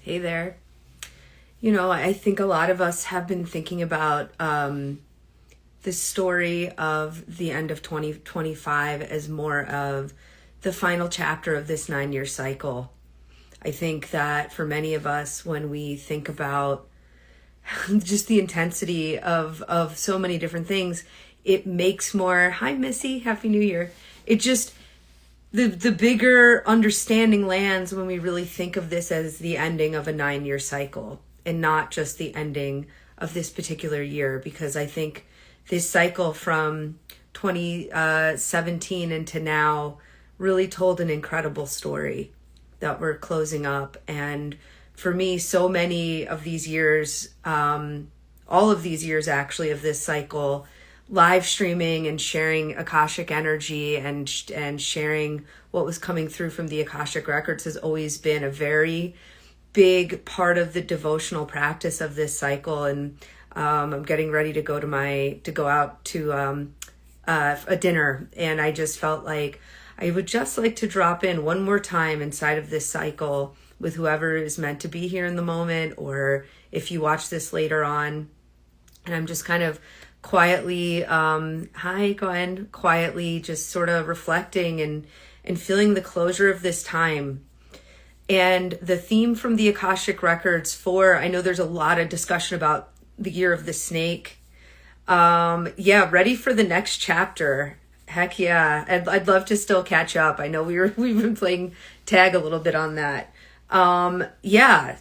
Hey there. I think a lot of us have been thinking about the story of the end of 2025 as more of the final chapter of this 9-year cycle. I think that for many of us, when we think about just the intensity of so many different things, it makes more, hi Missy, Happy New Year. It just, the bigger understanding lands when we really think of this as the ending of a 9-year cycle and not just the ending of this particular year, because I think this cycle from 2017 into now really told an incredible story that we're closing up. And for me, so many of these years, all of these years actually of this cycle, live streaming and sharing Akashic energy and sharing what was coming through from the Akashic records has always been a very big part of the devotional practice of this cycle. And I'm getting ready to go out to a dinner, and I just felt like I would just like to drop in one more time inside of this cycle with whoever is meant to be here in the moment, or if you watch this later on. And I'm just kind of quietly, hi Gwen, quietly just sort of reflecting and feeling the closure of this time. And the theme from the Akashic records I know there's a lot of discussion about the year of the snake. Ready for the next chapter. Heck yeah. I'd love to still catch up. I know we've been playing tag a little bit on that.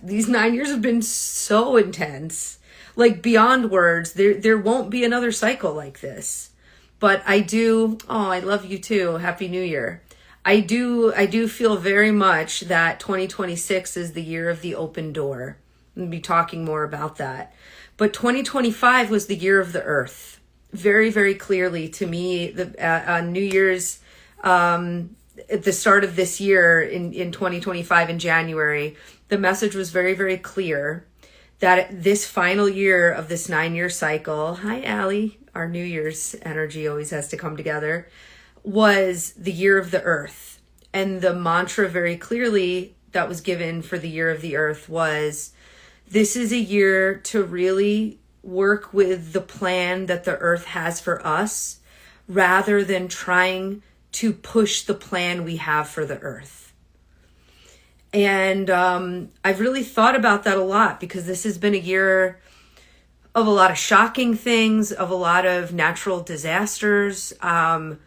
These 9 years have been so intense, like beyond words. There won't be another cycle like this, but I love you too. Happy New Year. I do feel very much that 2026 is the year of the open door. I'm going to be talking more about that. But 2025 was the year of the earth. Very, very clearly to me, on New Year's, at the start of this year in 2025 in January, the message was very, very clear that this final year of this 9-year cycle, hi Allie, our New Year's energy always has to come together, was the year of the earth. And the mantra very clearly that was given for the year of the earth was, this is a year to really work with the plan that the earth has for us, rather than trying to push the plan we have for the earth. And I've really thought about that a lot, because this has been a year of a lot of shocking things, of a lot of natural disasters. I'm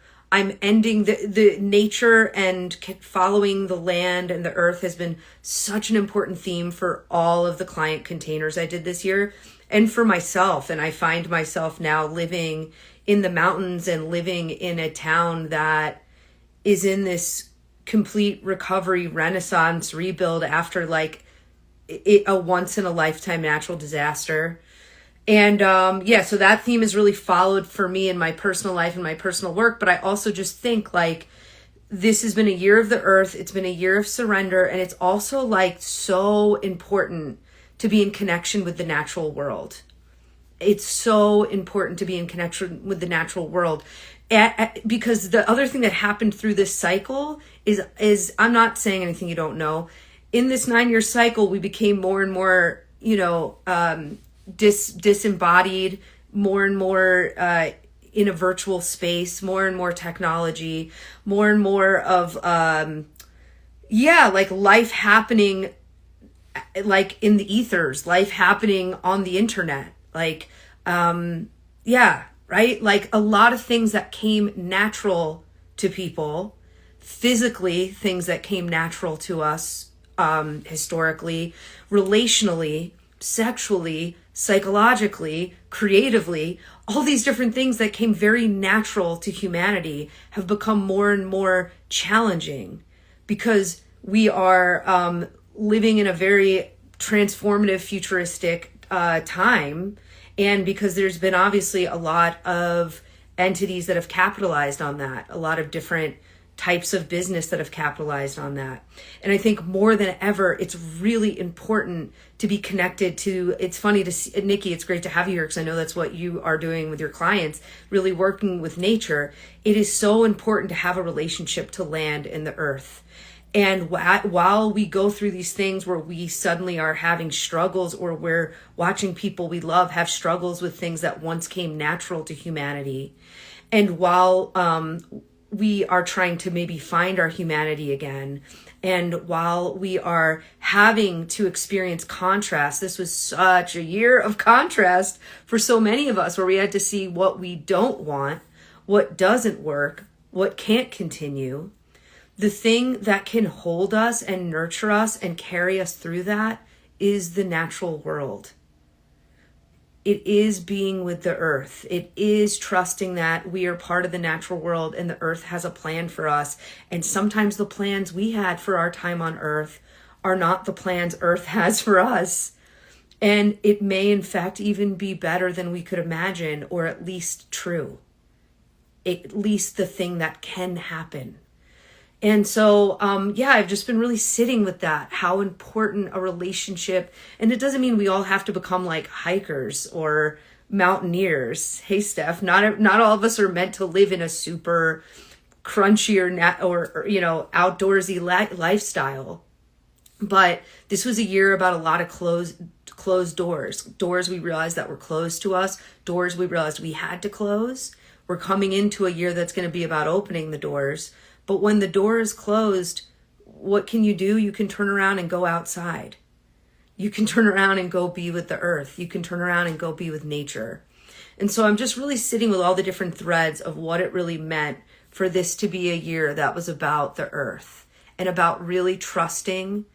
ending the nature and following the land and the earth has been such an important theme for all of the client containers I did this year, and for myself. And I find myself now living in the mountains and living in a town that is in this complete recovery, renaissance, rebuild after like a once in a lifetime natural disaster. And so that theme is really followed for me in my personal life and my personal work. But I also just think like this has been a year of the earth. It's been a year of surrender. And it's also like so important to be in connection with the natural world. It's so important to be in connection with the natural world. Because the other thing that happened through this cycle is I'm not saying anything you don't know. In this 9-year cycle, we became more and more, disembodied, more and more in a virtual space, more and more technology, more and more of like life happening like in the ethers, life happening on the internet, like right, like a lot of things that came natural to people physically, things that came natural to us historically, relationally, sexually, psychologically, creatively, all these different things that came very natural to humanity have become more and more challenging, because we are living in a very transformative, futuristic time, and because there's been obviously a lot of entities that have capitalized on that, a lot of different types of business that have capitalized on that. And I think more than ever, it's really important to be connected to, it's funny to see, Nikki, it's great to have you here because I know that's what you are doing with your clients, really working with nature. It is so important to have a relationship to land and the earth. And while we go through these things where we suddenly are having struggles, or we're watching people we love have struggles with things that once came natural to humanity, and while we are trying to maybe find our humanity again, and while we are having to experience contrast, this was such a year of contrast for so many of us, where we had to see what we don't want, what doesn't work, what can't continue. The thing that can hold us and nurture us and carry us through that is the natural world. It is being with the earth. It is trusting that we are part of the natural world and the earth has a plan for us. And sometimes the plans we had for our time on earth are not the plans earth has for us. And it may in fact even be better than we could imagine, or at least true. At least the thing that can happen. And so, I've just been really sitting with that, how important a relationship, and it doesn't mean we all have to become like hikers or mountaineers. Hey, Steph, not all of us are meant to live in a super crunchy or outdoorsy lifestyle. But this was a year about a lot of closed doors we realized that were closed to us, doors we realized we had to close. We're coming into a year that's going to be about opening the doors. But when the door is closed, what can you do? You can turn around and go outside. You can turn around and go be with the earth. You can turn around and go be with nature. And so I'm just really sitting with all the different threads of what it really meant for this to be a year that was about the earth and about really trusting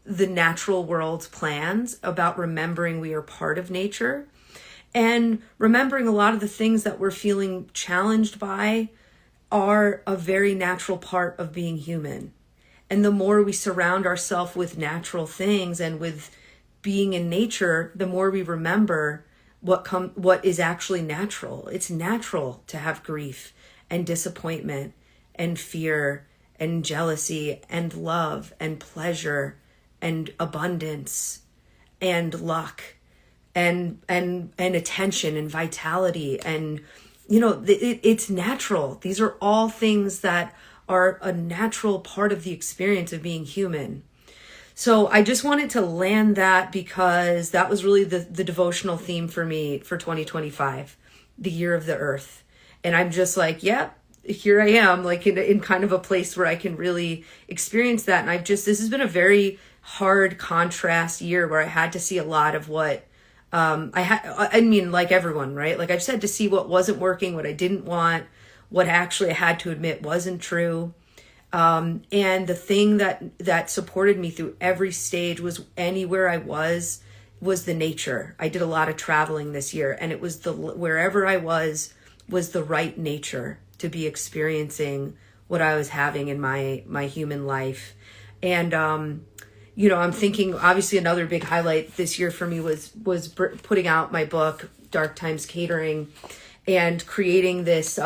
the natural world's plans, about remembering we are part of nature, and remembering a lot of the things that we're feeling challenged by are a very natural part of being human. And the more we surround ourselves with natural things and with being in nature, the more we remember what is actually natural. It's natural to have grief and disappointment and fear and jealousy and love and pleasure and abundance and luck and attention and vitality, and it's natural. These are all things that are a natural part of the experience of being human. So I just wanted to land that, because that was really the devotional theme for me for 2025, the year of the earth. And I'm just like, here I am, like in kind of a place where I can really experience that. And this has been a very hard contrast year where I had to see a lot of what like everyone, right? Like I just had to see what wasn't working, what I didn't want, what actually I had to admit wasn't true. And the thing that supported me through every stage was anywhere I was the nature. I did a lot of traveling this year, and it was wherever I was the right nature to be experiencing what I was having in my human life. And, I'm thinking, obviously another big highlight this year for me was putting out my book, Dark Times Catering, and creating this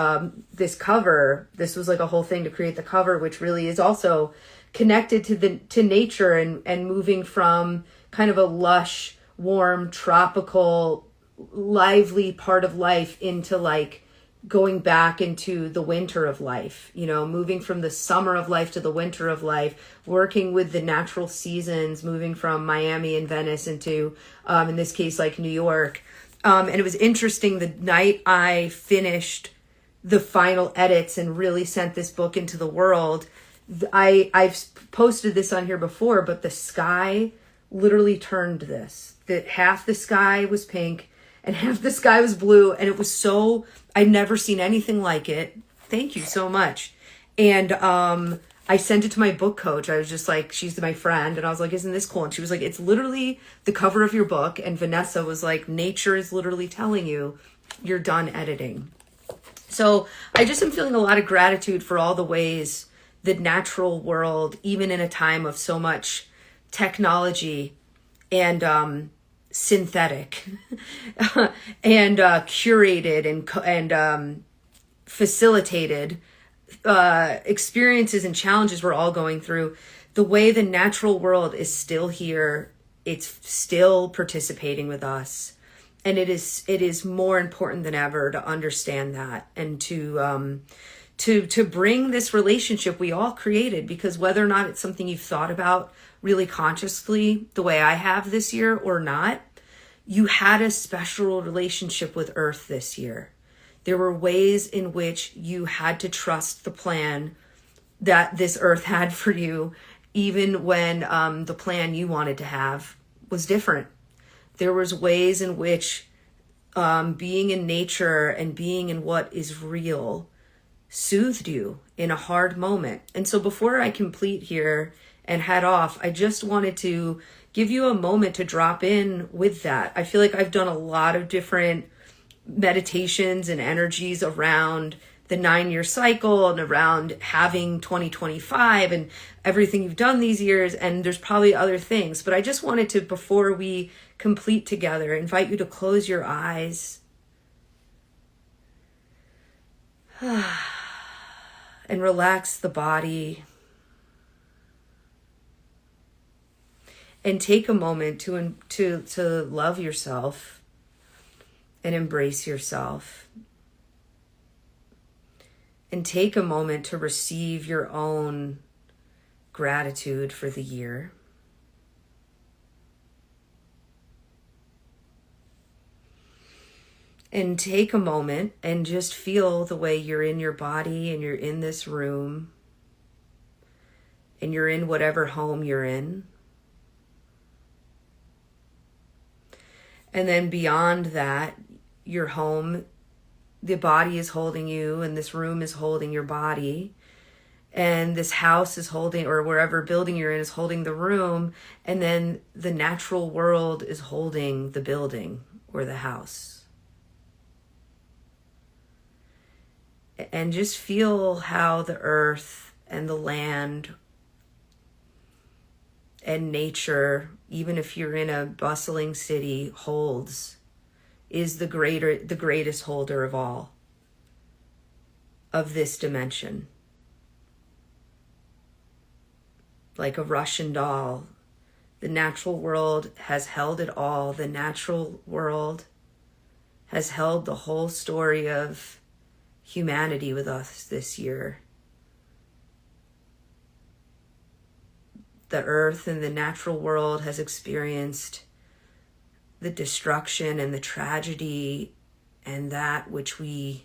cover. This was like a whole thing to create the cover, which really is also connected to nature and moving from kind of a lush, warm, tropical, lively part of life into like going back into the winter of life, moving from the summer of life to the winter of life, working with the natural seasons, moving from Miami and Venice into, in this case, like New York. And it was interesting, the night I finished the final edits and really sent this book into the world, I've posted this on here before, but the sky literally turned this. That half the sky was pink and half the sky was blue. And it was I'd never seen anything like it. Thank you so much. And I sent it to my book coach. I was just like, she's my friend. And I was like, isn't this cool? And she was like, it's literally the cover of your book. And Vanessa was like, nature is literally telling you you're done editing. So I just am feeling a lot of gratitude for all the ways the natural world, even in a time of so much technology and synthetic and curated and facilitated experiences and challenges we're all going through, the way the natural world is still here, it's still participating with us. And it is more important than ever to understand that and to to bring this relationship we all created, because whether or not it's something you've thought about really consciously the way I have this year or not, you had a special relationship with Earth this year. There were ways in which you had to trust the plan that this Earth had for you, even when the plan you wanted to have was different. There was ways in which being in nature and being in what is real soothed you in a hard moment. And so before I complete here and head off, I just wanted to give you a moment to drop in with that. I feel like I've done a lot of different meditations and energies around the 9-year cycle and around having 2025 and everything you've done these years. And there's probably other things, but I just wanted to, before we complete together, invite you to close your eyes and relax the body, and take a moment to love yourself and embrace yourself, and take a moment to receive your own gratitude for the year. And take a moment and just feel the way you're in your body, and you're in this room, and you're in whatever home you're in. And then beyond that, your home, the body is holding you, and this room is holding your body, and this house is holding, or wherever building you're in is holding the room, and then the natural world is holding the building or the house. And just feel how the earth and the land and nature, even if you're in a bustling city, is the greatest holder of all, of this dimension. Like a Russian doll, the natural world has held it all. The natural world has held the whole story of humanity with us this year. The earth and the natural world has experienced the destruction and the tragedy and that which we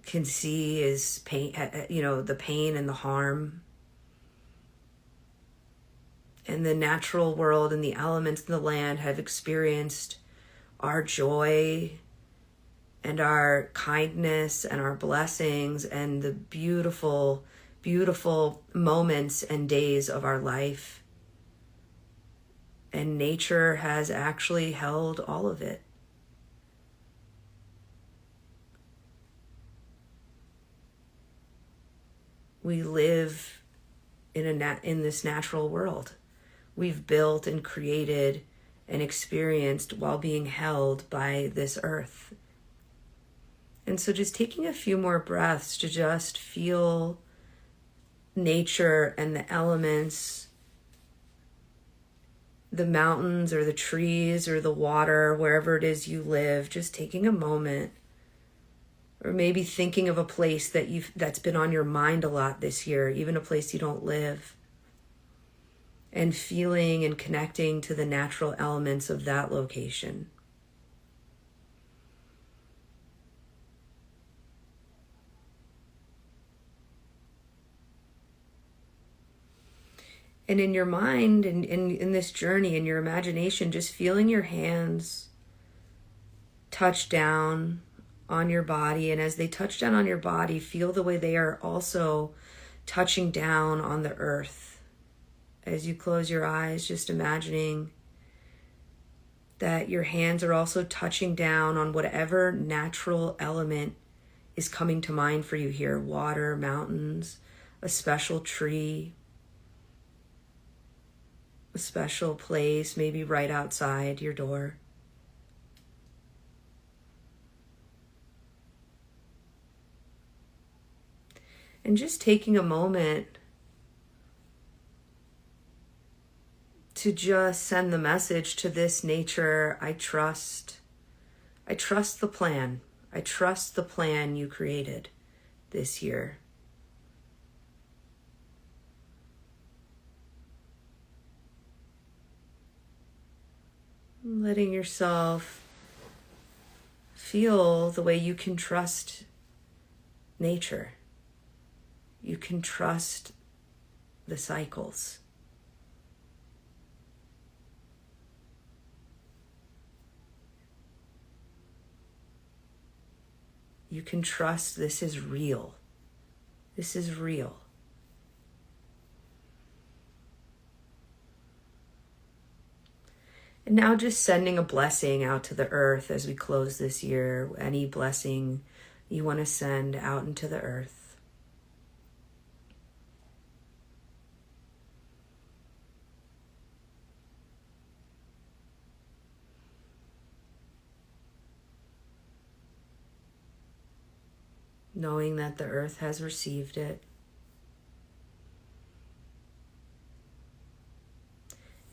can see is pain, the pain and the harm. And the natural world and the elements in the land have experienced our joy and our kindness and our blessings and the beautiful, beautiful moments and days of our life. And nature has actually held all of it. We live in this natural world. We've built and created and experienced while being held by this earth. And so just taking a few more breaths to just feel nature and the elements, the mountains or the trees or the water, wherever it is you live, just taking a moment, or maybe thinking of a place that's been on your mind a lot this year, even a place you don't live, and feeling and connecting to the natural elements of that location. And in your mind and in this journey, in your imagination, just feeling your hands touch down on your body. And as they touch down on your body, feel the way they are also touching down on the earth. As you close your eyes, just imagining that your hands are also touching down on whatever natural element is coming to mind for you here. Water, mountains, a special tree, a special place, maybe right outside your door. And just taking a moment to just send the message to this nature: I trust the plan. I trust the plan you created this year. Letting yourself feel the way you can trust nature. You can trust the cycles. You can trust this is real. This is real. And now just sending a blessing out to the earth as we close this year. Any blessing you want to send out into the earth. Knowing that the earth has received it.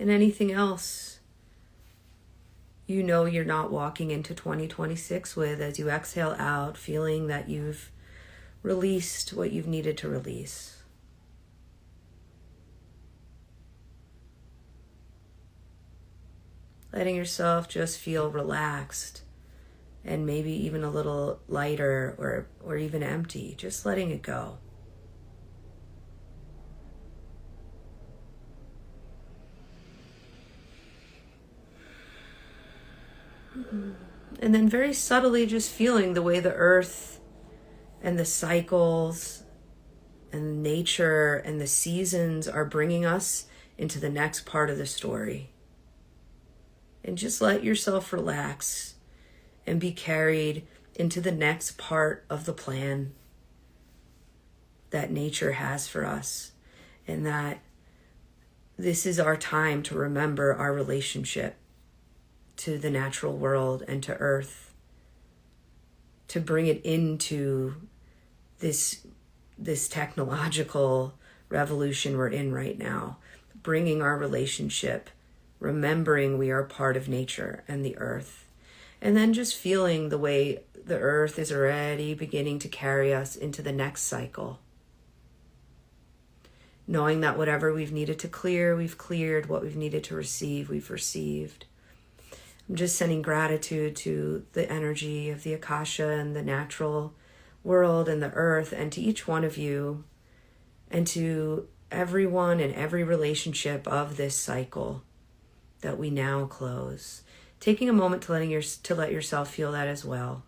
And anything else you know you're not walking into 2026 with, as you exhale out, feeling that you've released what you've needed to release. Letting yourself just feel relaxed and maybe even a little lighter or even empty, just letting it go. And then very subtly just feeling the way the earth and the cycles and nature and the seasons are bringing us into the next part of the story. And just let yourself relax and be carried into the next part of the plan that nature has for us. And that this is our time to remember our relationship to the natural world and to earth, to bring it into this technological revolution we're in right now, bringing our relationship, remembering we are part of nature and the earth, and then just feeling the way the earth is already beginning to carry us into the next cycle. Knowing that whatever we've needed to clear, we've cleared. What we've needed to receive, we've received. I'm just sending gratitude to the energy of the Akasha and the natural world and the earth, and to each one of you, and to everyone and every relationship of this cycle that we now close. Taking a moment to let yourself feel that as well.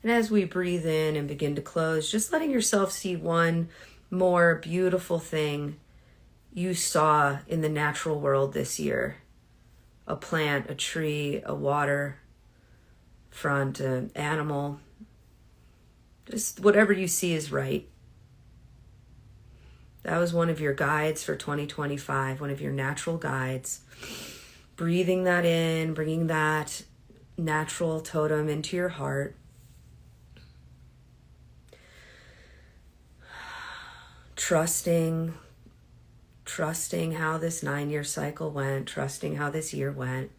And as we breathe in and begin to close, just letting yourself see one more beautiful thing you saw in the natural world this year. A plant, a tree, a water front, an animal. Just whatever you see is right. That was one of your guides for 2025, one of your natural guides. Breathing that in, bringing that natural totem into your heart. Trusting how this 9-year cycle went, trusting how this year went,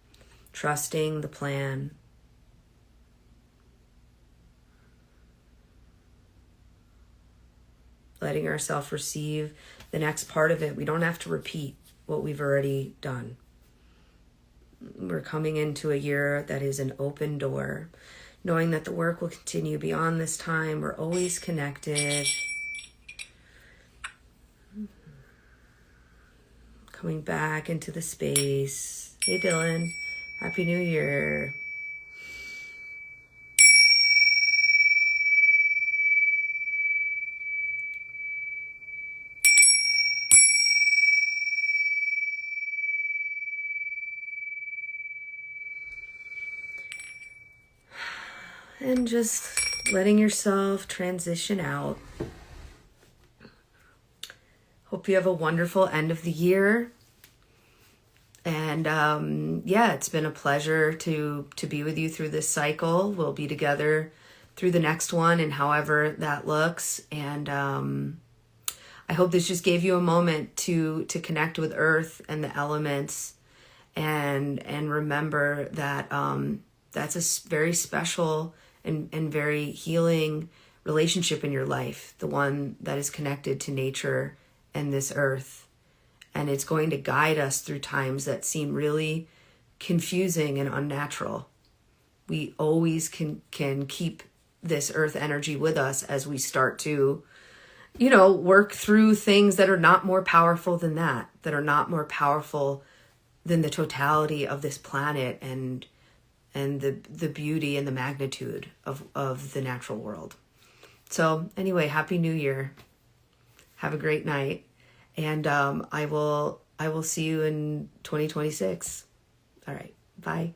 trusting the plan. Letting ourselves receive the next part of it. We don't have to repeat what we've already done. We're coming into a year that is an open door, knowing that the work will continue beyond this time. We're always connected. Coming back into the space. Hey Dylan, Happy New Year. And just letting yourself transition out. Hope you have a wonderful end of the year. And it's been a pleasure to be with you through this cycle. We'll be together through the next one and however that looks. And I hope this just gave you a moment to connect with Earth and the elements, and remember that that's a very special and very healing relationship in your life, the one that is connected to nature and this earth. And it's going to guide us through times that seem really confusing and unnatural. We always can keep this earth energy with us as we start to, work through things that are not more powerful than that are not more powerful than the totality of this planet and the beauty and the magnitude of the natural world. So anyway, Happy New Year. Have a great night. And I will see you in 2026. All right. Bye.